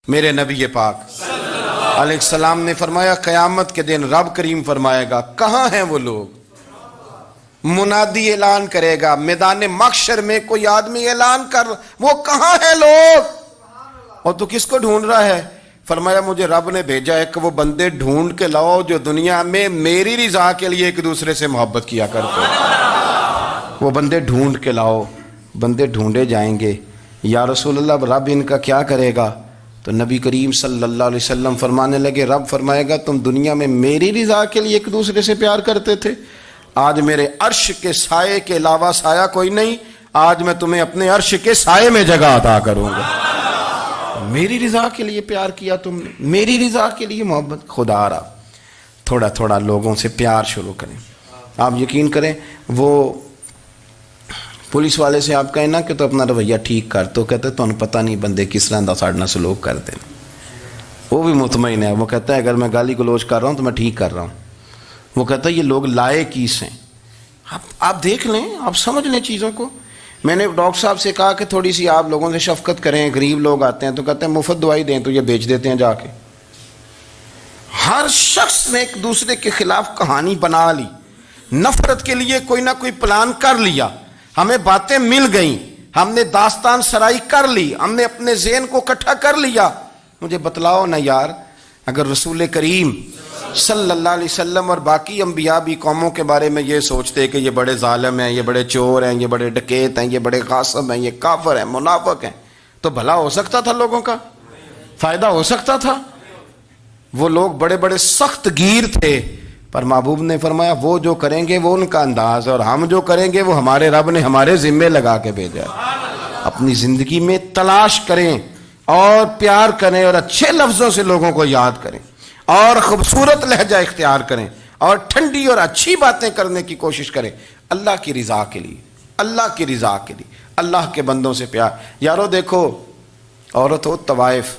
میرے نبی پاک علیہ السلام نے فرمایا قیامت کے دن رب کریم فرمائے گا کہاں ہیں وہ لوگ؟ منادی اعلان کرے گا میدان محشر میں، کوئی آدمی اعلان کر وہ کہاں ہیں لوگ؟ اور تو کس کو ڈھونڈ رہا ہے؟ فرمایا مجھے رب نے بھیجا ہے کہ وہ بندے ڈھونڈ کے لاؤ جو دنیا میں میری رضا کے لیے ایک دوسرے سے محبت کیا کرتے ہیں۔ وہ بندے ڈھونڈ کے لاؤ۔ بندے ڈھونڈے جائیں گے۔ یا رسول اللہ رب ان کا کیا کرے گا؟ تو نبی کریم صلی اللہ علیہ وسلم فرمانے لگے رب فرمائے گا تم دنیا میں میری رضا کے لیے ایک دوسرے سے پیار کرتے تھے، آج میرے عرش کے سائے کے علاوہ سایہ کوئی نہیں، آج میں تمہیں اپنے عرش کے سائے میں جگہ عطا کروں گا۔ میری رضا کے لیے پیار کیا تم نے، میری رضا کے لیے محبت۔ خدا را تھوڑا تھوڑا لوگوں سے پیار شروع کریں۔ آپ یقین کریں وہ پولیس والے سے آپ کہیں نا کہ تو اپنا رویہ ٹھیک کر، تو کہتے ہیں تو انہیں پتہ نہیں بندے کس طرح دا ساڑھنا سلوک کرتے ہیں۔ وہ بھی مطمئن ہے، وہ کہتا ہے اگر میں گالی گلوچ کر رہا ہوں تو میں ٹھیک کر رہا ہوں۔ وہ کہتا ہے یہ لوگ لائے کیس ہیں۔ آپ دیکھ لیں، آپ سمجھ لیں چیزوں کو۔ میں نے ڈاکٹر صاحب سے کہا کہ تھوڑی سی آپ لوگوں سے شفقت کریں، غریب لوگ آتے ہیں تو کہتے ہیں مفت دوائی دیں تو یہ بیچ دیتے ہیں جا کے۔ ہر شخص نے ایک دوسرے کے خلاف کہانی بنا لی، نفرت کے لیے کوئی نہ کوئی پلان کر لیا، ہمیں باتیں مل گئیں، ہم نے داستان سرائی کر لی، ہم نے اپنے ذہن کو اکٹھا کر لیا۔ مجھے بتلاؤ نا یار، اگر رسول کریم صلی اللہ علیہ وسلم اور باقی انبیاء بھی قوموں کے بارے میں یہ سوچتے کہ یہ بڑے ظالم ہیں، یہ بڑے چور ہیں، یہ بڑے ڈکیت ہیں، یہ بڑے غاصب ہیں، یہ کافر ہیں، منافق ہیں، تو بھلا ہو سکتا تھا؟ لوگوں کا فائدہ ہو سکتا تھا؟ وہ لوگ بڑے بڑے سخت گیر تھے، پر محبوب نے فرمایا وہ جو کریں گے وہ ان کا انداز ہے، اور ہم جو کریں گے وہ ہمارے رب نے ہمارے ذمے لگا کے بھیجا ہے۔ اپنی زندگی میں تلاش کریں اور پیار کریں اور اچھے لفظوں سے لوگوں کو یاد کریں اور خوبصورت لہجہ اختیار کریں اور ٹھنڈی اور اچھی باتیں کرنے کی کوشش کریں، اللہ کی رضا کے لیے، اللہ کی رضا کے لیے، اللہ کے بندوں سے پیار۔ یارو دیکھو، عورت ہو طوائف،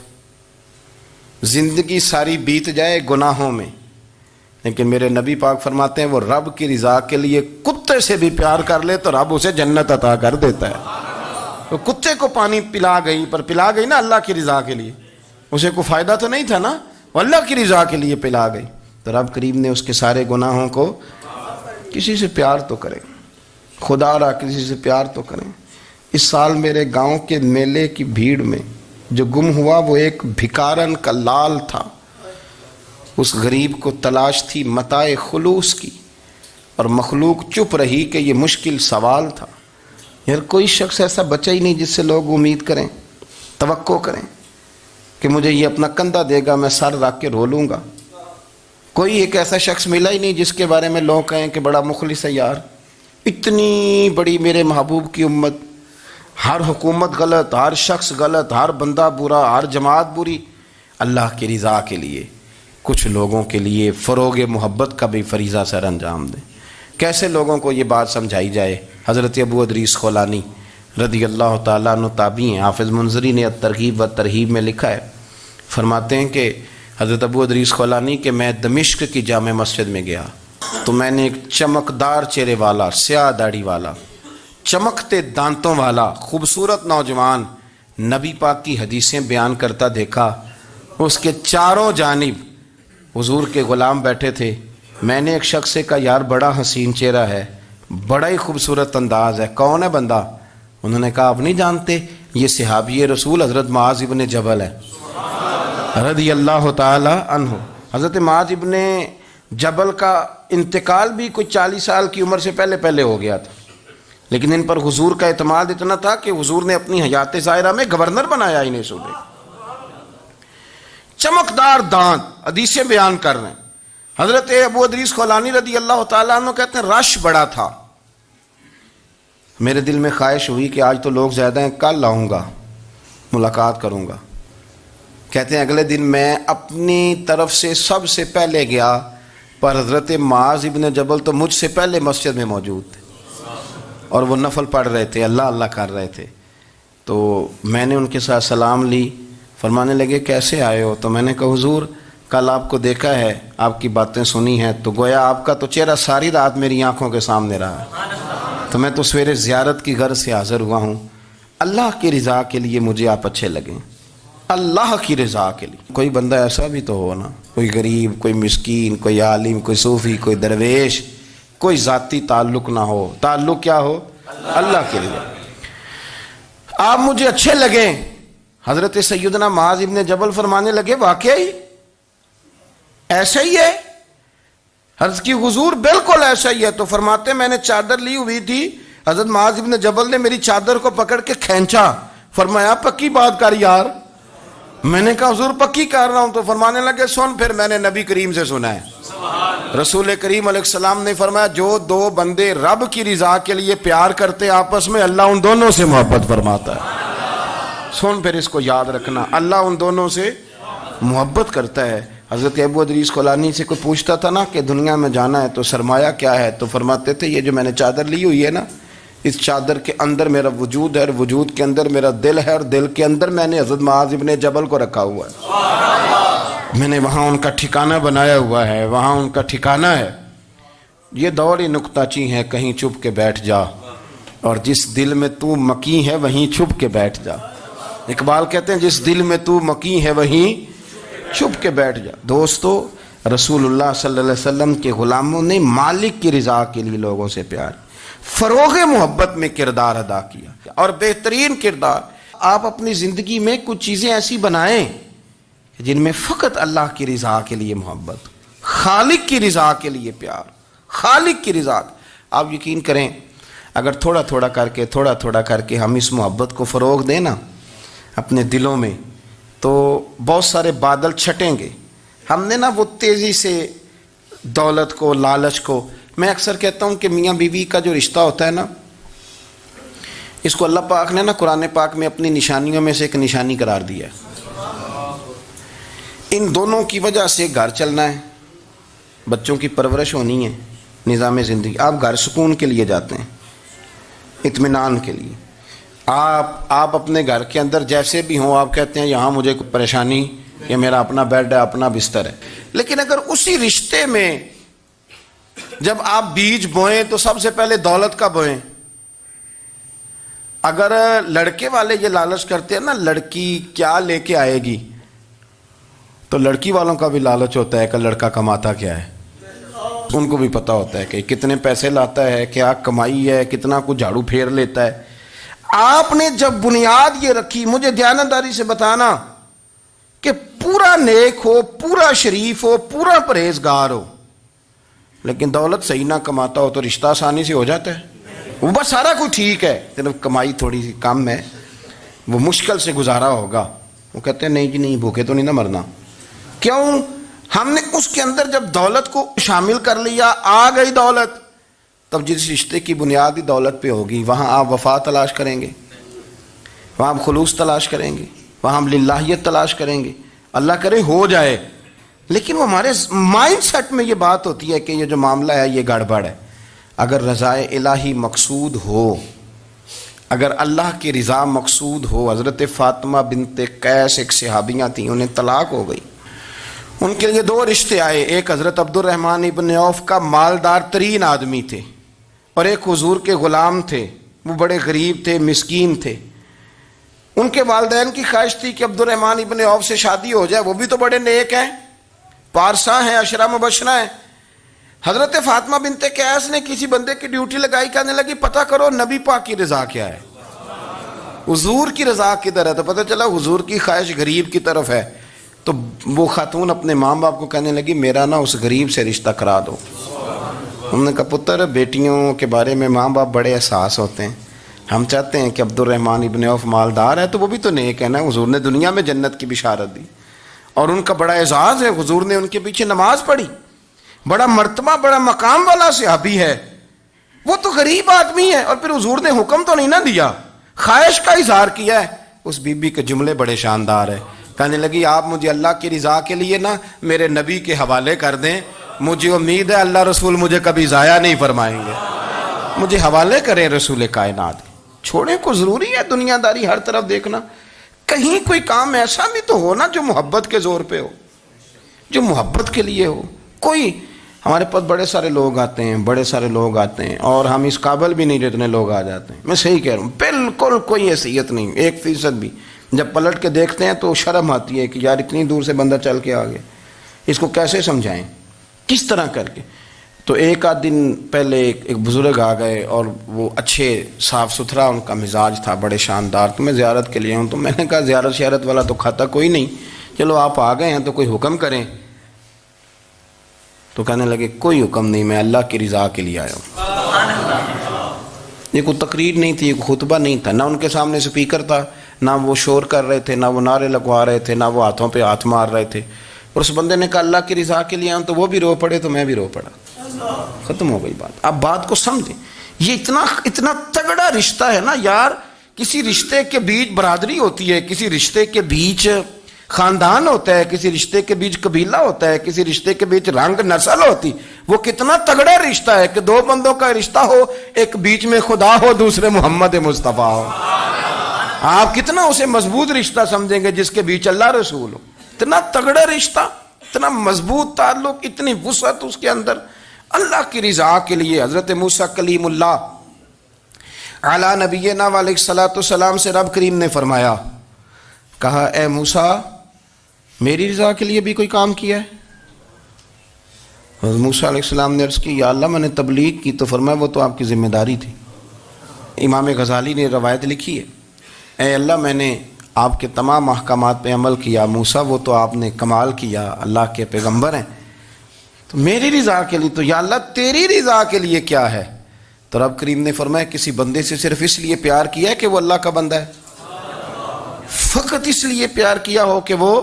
زندگی ساری بیت جائے گناہوں میں، لیکن میرے نبی پاک فرماتے ہیں وہ رب کی رضا کے لیے کتے سے بھی پیار کر لے تو رب اسے جنت عطا کر دیتا ہے۔ تو کتے کو پانی پلا گئی، پر پلا گئی نا اللہ کی رضا کے لیے، اسے کوئی فائدہ تو نہیں تھا نا، وہ اللہ کی رضا کے لیے پلا گئی، تو رب کریم نے اس کے سارے گناہوں کو۔ کسی سے پیار تو کریں، خدا را کسی سے پیار تو کریں۔ اس سال میرے گاؤں کے میلے کی بھیڑ میں جو گم ہوا وہ ایک بھکارن کا لال تھا، اس غریب کو تلاش تھی متاع خلوص کی، اور مخلوق چپ رہی کہ یہ مشکل سوال تھا۔ یار کوئی شخص ایسا بچا ہی نہیں جس سے لوگ امید کریں، توقع کریں کہ مجھے یہ اپنا کندھا دے گا میں سر رکھ کے رو لوں گا۔ کوئی ایک ایسا شخص ملا ہی نہیں جس کے بارے میں لوگ کہیں کہ بڑا مخلص ہے یار۔ اتنی بڑی میرے محبوب کی امت، ہر حکومت غلط، ہر شخص غلط، ہر بندہ برا، ہر جماعت بری، اللہ کی رضا کے لیے کچھ لوگوں کے لیے فروغ محبت کا بھی فریضہ سر انجام دیں۔ کیسے لوگوں کو یہ بات سمجھائی جائے؟ حضرت ابو ادریس خولانی رضی اللہ تعالیٰ عنہ تابعی ہیں، حافظ منذری نے الترغیب و ترہیب میں لکھا ہے، فرماتے ہیں کہ حضرت ابو ادریس خولانی کہ میں دمشق کی جامع مسجد میں گیا تو میں نے ایک چمکدار چہرے والا، سیاہ داڑھی والا، چمکتے دانتوں والا خوبصورت نوجوان نبی پاک کی حدیثیں بیان کرتا دیکھا۔ اس کے چاروں جانب حضور کے غلام بیٹھے تھے۔ میں نے ایک شخص سے کہا یار بڑا حسین چہرہ ہے، بڑا ہی خوبصورت انداز ہے، کون ہے بندہ؟ انہوں نے کہا آپ نہیں جانتے، یہ صحابی رسول حضرت معاذ ابن جبل ہے رضی اللہ تعالی عنہ۔ حضرت معاذ ابن جبل کا انتقال بھی کوئی 40 سال کی عمر سے پہلے ہو گیا تھا، لیکن ان پر حضور کا اعتماد اتنا تھا کہ حضور نے اپنی حیات ظاہرہ میں گورنر بنایا انہیں صوبے۔ چمکدار دانت، حدیثیں بیان کر رہے ہیں۔ حضرت ابو ادریس خولانی رضی اللہ تعالیٰ عنہ کہتے ہیں رش بڑا تھا، میرے دل میں خواہش ہوئی کہ آج تو لوگ زیادہ ہیں، کل آؤں گا ملاقات کروں گا۔ کہتے ہیں اگلے دن میں اپنی طرف سے سب سے پہلے گیا، پر حضرت معاذ ابن جبل تو مجھ سے پہلے مسجد میں موجود تھے اور وہ نفل پڑھ رہے تھے، اللہ اللہ کر رہے تھے۔ تو میں نے ان کے ساتھ سلام لی، فرمانے لگے کیسے آئے ہو؟ تو میں نے کہا حضور کل آپ کو دیکھا ہے، آپ کی باتیں سنی ہیں، تو گویا آپ کا تو چہرہ ساری رات میری آنکھوں کے سامنے رہا، تو میں تو سویرے زیارت کی غرض سے حاضر ہوا ہوں، اللہ کی رضا کے لیے مجھے آپ اچھے لگیں۔ اللہ کی رضا کے لیے. کوئی بندہ ایسا بھی تو ہو نا, کوئی غریب, کوئی مسکین, کوئی عالم, کوئی صوفی, کوئی درویش, کوئی ذاتی تعلق نہ ہو, تعلق کیا ہو؟ اللہ کے لیے. آپ مجھے اچھے لگیں. حضرت سیدنا معاذ ابن جبل فرمانے لگے واقعی ایسا ہی ہے حضرت کی حضور, بالکل ایسا ہی ہے. تو فرماتے میں نے چادر لی ہوئی تھی, حضرت معاذ ابن جبل نے میری چادر کو پکڑ کے کھینچا, فرمایا پکی بات کر یار. میں نے کہا حضور پکی کر رہا ہوں. تو فرمانے لگے سن, پھر میں نے نبی کریم سے سنا ہے, رسول کریم علیہ السلام نے فرمایا جو دو بندے رب کی رضا کے لیے پیار کرتے آپس میں, اللہ ان دونوں سے محبت فرماتا ہے. سن پھر اس کو یاد رکھنا, اللہ ان دونوں سے محبت کرتا ہے. حضرت ابو ادریس خولانی سے کوئی پوچھتا تھا نا کہ دنیا میں جانا ہے تو سرمایہ کیا ہے, تو فرماتے تھے یہ جو میں نے چادر لی ہوئی ہے نا, اس چادر کے اندر میرا وجود ہے, اور وجود کے اندر میرا دل ہے, اور دل کے اندر میں نے حضرت معاذ ابن جبل کو رکھا ہوا ہے. میں نے وہاں ان کا ٹھکانہ بنایا ہوا ہے, وہاں ان کا ٹھکانہ ہے. یہ دور ہی نکتہ چی ہے, کہیں چھپ کے بیٹھ جا, اور جس دل میں تو مکی ہے وہیں چھپ کے بیٹھ جا. اقبال کہتے ہیں جس دل میں تو مکی ہے وہیں چھپ کے بیٹھ جا. دوستو, رسول اللہ صلی اللہ علیہ وسلم کے غلاموں نے مالک کی رضا کے لیے لوگوں سے پیار, فروغ محبت میں کردار ادا کیا, اور بہترین کردار. آپ اپنی زندگی میں کچھ چیزیں ایسی بنائیں جن میں فقط اللہ کی رضا کے لیے محبت, خالق کی رضا کے لیے پیار, خالق کی رضا. آپ یقین کریں اگر تھوڑا تھوڑا کر کے ہم اس محبت کو فروغ دیں نا اپنے دلوں میں, تو بہت سارے بادل چھٹیں گے. ہم نے نا وہ تیزی سے دولت کو, لالچ کو, میں اکثر کہتا ہوں کہ میاں بیوی کا جو رشتہ ہوتا ہے نا, اس کو اللہ پاک نے نا قرآن پاک میں اپنی نشانیوں میں سے ایک نشانی قرار دیا ہے. ان دونوں کی وجہ سے گھر چلنا ہے, بچوں کی پرورش ہونی ہے, نظام زندگی. آپ گھر سکون کے لیے جاتے ہیں, اطمینان کے لیے. آپ اپنے گھر کے اندر جیسے بھی ہوں, آپ کہتے ہیں یہاں مجھے کوئی پریشانی, یہ میرا اپنا بیڈ ہے, اپنا بستر ہے. لیکن اگر اسی رشتے میں جب آپ بیج بوئیں تو سب سے پہلے دولت کا بوئیں. اگر لڑکے والے یہ لالچ کرتے ہیں نا لڑکی کیا لے کے آئے گی, تو لڑکی والوں کا بھی لالچ ہوتا ہے کہ لڑکا کماتا کیا ہے. ان کو بھی پتا ہوتا ہے کہ کتنے پیسے لاتا ہے, کیا کمائی ہے, کتنا کچھ جھاڑو پھیر لیتا ہے. آپ نے جب بنیاد یہ رکھی, مجھے دیانتداری سے بتانا کہ پورا نیک ہو, پورا شریف ہو, پورا پرہیزگار ہو, لیکن دولت صحیح نہ کماتا ہو تو رشتہ آسانی سے ہو جاتا ہے. وہ بس سارا کچھ ٹھیک ہے, صرف کمائی تھوڑی سی کم ہے, وہ مشکل سے گزارا ہوگا. وہ کہتے ہیں نہیں جی نہیں, بھوکے تو نہیں نہ مرنا. کیوں؟ ہم نے اس کے اندر جب دولت کو شامل کر لیا, آ گئی دولت, تب جس رشتے کی بنیادی دولت پہ ہوگی وہاں آپ وفا تلاش کریں گے, وہاں آپ خلوص تلاش کریں گے, وہاں ہم للہیت تلاش کریں گے. اللہ کرے ہو جائے, لیکن وہ ہمارے مائنڈ سیٹ میں یہ بات ہوتی ہے کہ یہ جو معاملہ ہے یہ گڑبڑ ہے. اگر رضائے الہی مقصود ہو, اگر اللہ کی رضا مقصود ہو. حضرت فاطمہ بنت قیس ایک صحابیاں تھیں, انہیں طلاق ہو گئی. ان کے لیے دو رشتے آئے, ایک حضرت عبد الرحمن ابن عوف کا مالدار ترین آدمی تھے, اور ایک حضور کے غلام تھے, وہ بڑے غریب تھے, مسکین تھے. ان کے والدین کی خواہش تھی کہ عبد الرحمن ابن عوف سے شادی ہو جائے, وہ بھی تو بڑے نیک ہیں, پارسا ہیں, عشرہ مبشرہ ہیں. حضرت فاطمہ بنت قیس نے کسی بندے کی ڈیوٹی لگائی, کہنے لگی پتہ کرو نبی پاک کی رضا کیا ہے, حضور کی رضا کدھر ہے. تو پتہ چلا حضور کی خواہش غریب کی طرف ہے. تو وہ خاتون اپنے ماں باپ کو کہنے لگی میرا نا اس غریب سے رشتہ کرا دو. ہم نے کہا پتر, بیٹیوں کے بارے میں ماں باپ بڑے احساس ہوتے ہیں, ہم چاہتے ہیں کہ عبد الرحمن ابن عوف مالدار ہے تو وہ بھی تو نیک ہے نا, حضور نے دنیا میں جنت کی بشارت دی, اور ان کا بڑا اعزاز ہے, حضور نے ان کے پیچھے نماز پڑھی, بڑا مرتبہ بڑا مقام والا صحابی ہے, وہ تو غریب آدمی ہے, اور پھر حضور نے حکم تو نہیں نہ دیا, خواہش کا اظہار کیا ہے. اس بی بی کے جملے بڑے شاندار ہیں. کہنے لگی آپ مجھے اللہ کی رضا کے لیے نا میرے نبی کے حوالے کر دیں, مجھے امید ہے اللہ رسول مجھے کبھی ضائع نہیں فرمائیں گے, مجھے حوالے کریں رسول کائنات. چھوڑیں کو ضروری ہے دنیا داری ہر طرف دیکھنا, کہیں کوئی کام ایسا بھی تو ہو نا جو محبت کے زور پہ ہو, جو محبت کے لیے ہو. کوئی ہمارے پاس بڑے سارے لوگ آتے ہیں, بڑے سارے لوگ آتے ہیں, اور ہم اس قابل بھی نہیں جتنے لوگ آ جاتے ہیں. میں صحیح کہہ رہا ہوں, بالکل کوئی حیثیت نہیں 1% بھی. جب پلٹ کے دیکھتے ہیں تو شرم آتی ہے کہ یار اتنی دور سے بندہ چل کے آ گیا، اس کو کیسے سمجھائیں، کس طرح کر کے۔ تو ایک آدھ دن پہلے ایک بزرگ آ گئے اور وہ اچھے صاف ستھرا ان کا مزاج تھا، بڑے شاندار، تو میں زیارت کے لیے ہوں، تو میں نے کہا زیارت شیارت والا تو کھاتا کوئی نہیں، چلو آپ آ گئے ہیں تو کوئی حکم کریں۔ تو کہنے لگے کوئی حکم نہیں، میں اللہ کی رضا کے لیے آیا ہوں۔ یہ کوئی تقریر نہیں تھی، کوئی خطبہ نہیں تھا، نہ ان کے سامنے سپیکر تھا، نہ وہ شور کر رہے تھے، نہ وہ نعرے لگوا رہے تھے، نہ وہ ہاتھوں پہ ہاتھ مار رہے تھے۔ اور اس بندے نے کہا اللہ کی رضا کے لیے آیا ہوں، تو وہ بھی رو پڑے تو میں بھی رو پڑا، ختم ہو گئی بات۔ اب بات کو سمجھیں، یہ اتنا تگڑا رشتہ ہے نا یار۔ کسی رشتے کے بیچ برادری ہوتی ہے، کسی رشتے کے بیچ خاندان ہوتا ہے، کسی رشتے کے بیچ قبیلہ ہوتا ہے، کسی رشتے کے بیچ رنگ نسل ہوتی، وہ کتنا تگڑا رشتہ ہے کہ دو بندوں کا رشتہ ہو، ایک بیچ میں خدا ہو، دوسرے محمد مصطفیٰ ہو۔ آپ کتنا اسے مضبوط رشتہ سمجھیں گے جس کے بیچ اللہ رسول ہو۔ اتنا تگڑا رشتہ، اتنا مضبوط تعلق، اتنی وسعت اس کے اندر۔ اللہ کی رضا کے لیے حضرت موسیٰ کلیم اللہ علی نبینا علیہ الصلوۃ والسلام سے رب کریم نے فرمایا، کہا اے موسیٰ میری رضا کے لیے بھی کوئی کام کیا ہے؟ حضرت موسیٰ علیہ السلام نے عرض کی یا اللہ میں نے تبلیغ کی، تو فرمایا وہ تو آپ کی ذمہ داری تھی۔ امام غزالی نے روایت لکھی ہے، اے اللہ میں نے آپ کے تمام احکامات پہ عمل کیا، موسیٰ وہ تو آپ نے کمال کیا، اللہ کے پیغمبر ہیں، تو میری رضا کے لیے تو یا اللہ تیری رضا کے لیے کیا ہے؟ تو رب کریم نے فرمایا کسی بندے سے صرف اس لیے پیار کیا ہے کہ وہ اللہ کا بندہ ہے، فقط اس لیے پیار کیا ہو کہ وہ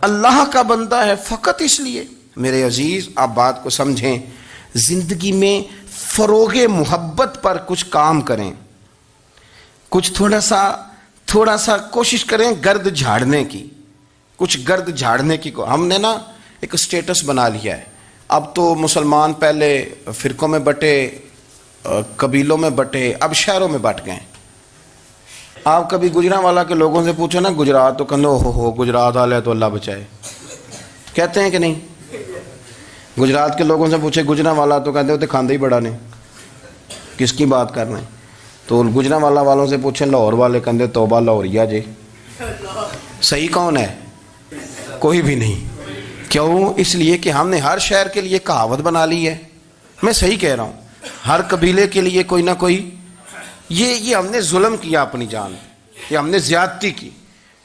اللہ کا بندہ ہے، فقط اس لیے۔ میرے عزیز آپ بات کو سمجھیں، زندگی میں فروغ محبت پر کچھ کام کریں، کچھ تھوڑا سا کوشش کریں گرد جھاڑنے کی، کچھ گرد جھاڑنے کی۔ ہم نے نا ایک سٹیٹس بنا لیا ہے، اب تو مسلمان پہلے فرقوں میں بٹے، قبیلوں میں بٹے، اب شہروں میں بٹ گئے۔ آپ کبھی گجرانوالا کے لوگوں سے پوچھو نا گجرات، تو کہنے ہو گجرات والے تو اللہ بچائے، کہتے ہیں کہ نہیں؟ گجرات کے لوگوں سے پوچھے گجرانوالا تو کہتے ہوتے کھاندے ہی بڑا نے، کس کی بات کر رہے ہیں؟ تو گجرانوالا والوں سے پوچھیں لاہور والے کہتے توبہ لاہوریا جی۔ صحیح کون ہے؟ کوئی بھی نہیں۔ کیوں؟ اس لیے کہ ہم نے ہر شہر کے لیے کہاوت بنا لی ہے۔ میں صحیح کہہ رہا ہوں، ہر قبیلے کے لیے کوئی نہ کوئی، یہ ہم نے ظلم کیا اپنی جان، یہ ہم نے زیادتی کی،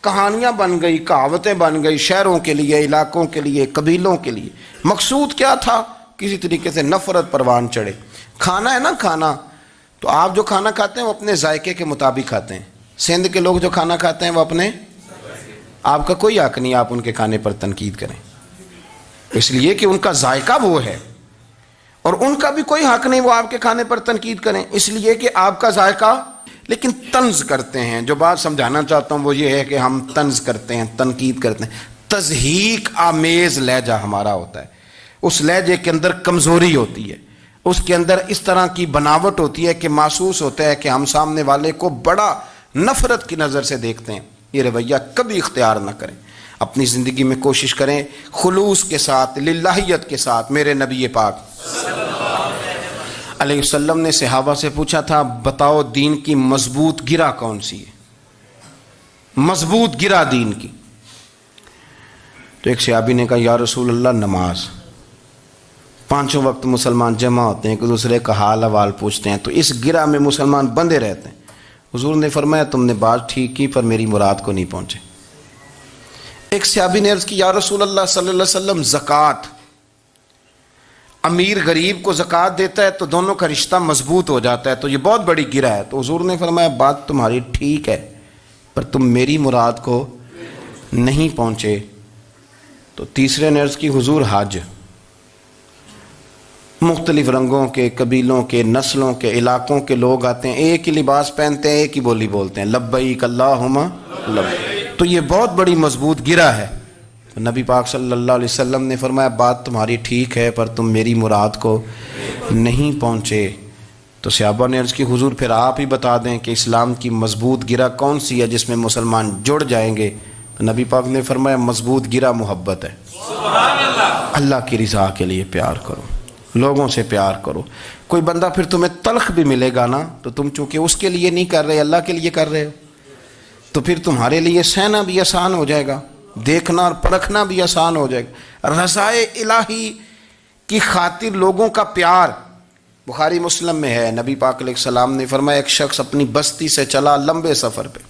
کہانیاں بن گئی، کہاوتیں بن گئی، شہروں کے لیے، علاقوں کے لیے، قبیلوں کے لیے۔ مقصود کیا تھا؟ کسی طریقے سے نفرت پروان چڑھے۔ کھانا ہے نا، کھانا تو آپ جو کھانا کھاتے ہیں وہ اپنے ذائقے کے مطابق کھاتے ہیں۔ سندھ کے لوگ جو کھانا کھاتے ہیں وہ اپنے، آپ کا کوئی حق نہیں آپ ان کے کھانے پر تنقید کریں، اس لیے کہ ان کا ذائقہ وہ ہے، اور ان کا بھی کوئی حق نہیں وہ آپ کے کھانے پر تنقید کریں، اس لیے کہ آپ کا ذائقہ۔ لیکن طنز کرتے ہیں، جو بات سمجھانا چاہتا ہوں وہ یہ ہے کہ ہم طنز کرتے ہیں، تنقید کرتے ہیں، تضحیک آمیز لہجہ ہمارا ہوتا ہے، اس لہجے کے اندر کمزوری ہوتی ہے، اس کے اندر اس طرح کی بناوٹ ہوتی ہے کہ محسوس ہوتا ہے کہ ہم سامنے والے کو بڑا نفرت کی نظر سے دیکھتے ہیں۔ یہ رویہ کبھی اختیار نہ کریں، اپنی زندگی میں کوشش کریں خلوص کے ساتھ، للہیت کے ساتھ۔ میرے نبی پاک علیہ وسلم نے صحابہ سے پوچھا تھا بتاؤ دین کی مضبوط گرہ کون سی ہے، مضبوط گرہ دین کی؟ تو ایک صحابی نے کہا یا رسول اللہ نماز، پانچوں وقت مسلمان جمع ہوتے ہیں، ایک دوسرے کا حال احوال پوچھتے ہیں، تو اس گرہ میں مسلمان بندے رہتے ہیں۔ حضور نے فرمایا تم نے بات ٹھیک کی پر میری مراد کو نہیں پہنچے۔ ایک صحابی نے عرض کی یا رسول اللہ صلی اللہ علیہ وسلم زکوٰۃ، امیر غریب کو زکوٰۃ دیتا ہے تو دونوں کا رشتہ مضبوط ہو جاتا ہے، تو یہ بہت بڑی گرہ ہے۔ تو حضور نے فرمایا بات تمہاری ٹھیک ہے پر تم میری مراد کو نہیں پہنچے۔ تو تیسرے نے عرض کی حضور حج، مختلف رنگوں کے، قبیلوں کے، نسلوں کے، علاقوں کے لوگ آتے ہیں، ایک ہی لباس پہنتے ہیں، ایک ہی بولی بولتے ہیں، لبیک اللہم لبیک، تو یہ بہت بڑی مضبوط گرہ ہے۔ تو نبی پاک صلی اللہ علیہ وسلم نے فرمایا بات تمہاری ٹھیک ہے پر تم میری مراد کو نہیں پہنچے۔ تو صحابہ نے عرض کی حضور پھر آپ ہی بتا دیں کہ اسلام کی مضبوط گرہ کون سی ہے جس میں مسلمان جڑ جائیں گے؟ تو نبی پاک نے فرمایا مضبوط گرہ محبت ہے، اللہ کی رضا کے لیے پیار کرو، لوگوں سے پیار کرو۔ کوئی بندہ پھر تمہیں تلخ بھی ملے گا نا تو تم چونکہ اس کے لیے نہیں کر رہے، اللہ کے لیے کر رہے ہو، تو پھر تمہارے لیے سہنا بھی آسان ہو جائے گا، دیکھنا اور پرکھنا بھی آسان ہو جائے گا۔ رضائے الہی کی خاطر لوگوں کا پیار، بخاری مسلم میں ہے، نبی پاک علیہ السلام نے فرمایا ایک شخص اپنی بستی سے چلا لمبے سفر پہ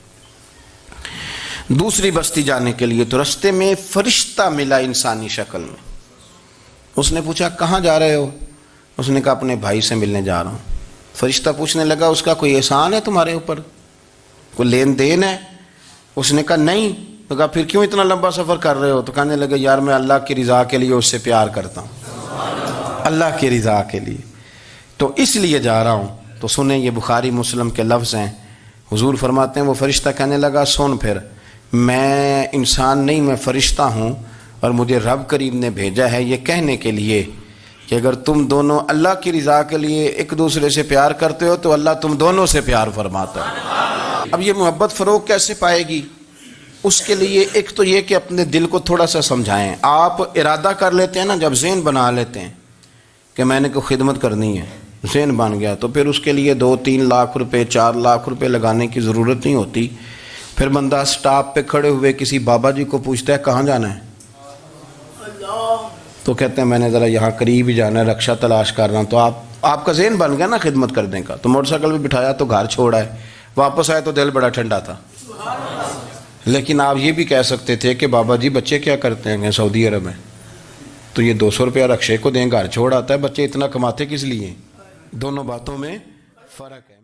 دوسری بستی جانے کے لیے، تو رستے میں فرشتہ ملا انسانی شکل میں۔ اس نے پوچھا کہاں جا رہے ہو؟ اس نے کہا اپنے بھائی سے ملنے جا رہا ہوں۔ فرشتہ پوچھنے لگا اس کا کوئی احسان ہے تمہارے اوپر، کوئی لین دین ہے؟ اس نے کہا نہیں۔ تو کہا پھر کیوں اتنا لمبا سفر کر رہے ہو؟ تو کہنے لگے یار میں اللہ کی رضا کے لیے اس سے پیار کرتا ہوں، اللہ کی رضا کے لیے، تو اس لیے جا رہا ہوں۔ تو سنیں یہ بخاری مسلم کے لفظ ہیں، حضور فرماتے ہیں وہ فرشتہ کہنے لگا سن پھر، میں انسان نہیں میں فرشتہ ہوں، اور مجھے رب کریم نے بھیجا ہے یہ کہنے کے لیے کہ اگر تم دونوں اللہ کی رضا کے لیے ایک دوسرے سے پیار کرتے ہو تو اللہ تم دونوں سے پیار فرماتا ہے۔ اب یہ محبت فروغ کیسے پائے گی؟ اس کے لیے ایک تو یہ کہ اپنے دل کو تھوڑا سا سمجھائیں۔ آپ ارادہ کر لیتے ہیں نا، جب ذہن بنا لیتے ہیں کہ میں نے کوئی خدمت کرنی ہے، ذہن بن گیا، تو پھر اس کے لیے 2-3 لاکھ روپے 4 لاکھ روپے لگانے کی ضرورت نہیں ہوتی۔ پھر بندہ سٹاپ پہ کھڑے ہوئے کسی بابا جی کو پوچھتا ہے کہاں جانا ہے، تو کہتے ہیں میں نے ذرا یہاں قریب ہی جانا ہے، رکشہ تلاش کر رہا ہوں۔ تو آپ کا ذہن بن گیا نا خدمت کرنے کا، تو موٹر سائیکل بھی بٹھایا تو گھر چھوڑا ہے، واپس آئے تو دل بڑا ٹھنڈا تھا۔ لیکن آپ یہ بھی کہہ سکتے تھے کہ بابا جی بچے کیا کرتے ہیں سعودی عرب میں، تو یہ 200 روپیہ رکشے کو دیں، گھر چھوڑ آتا ہے، بچے اتنا کماتے کس لیے؟ دونوں باتوں میں فرق ہے۔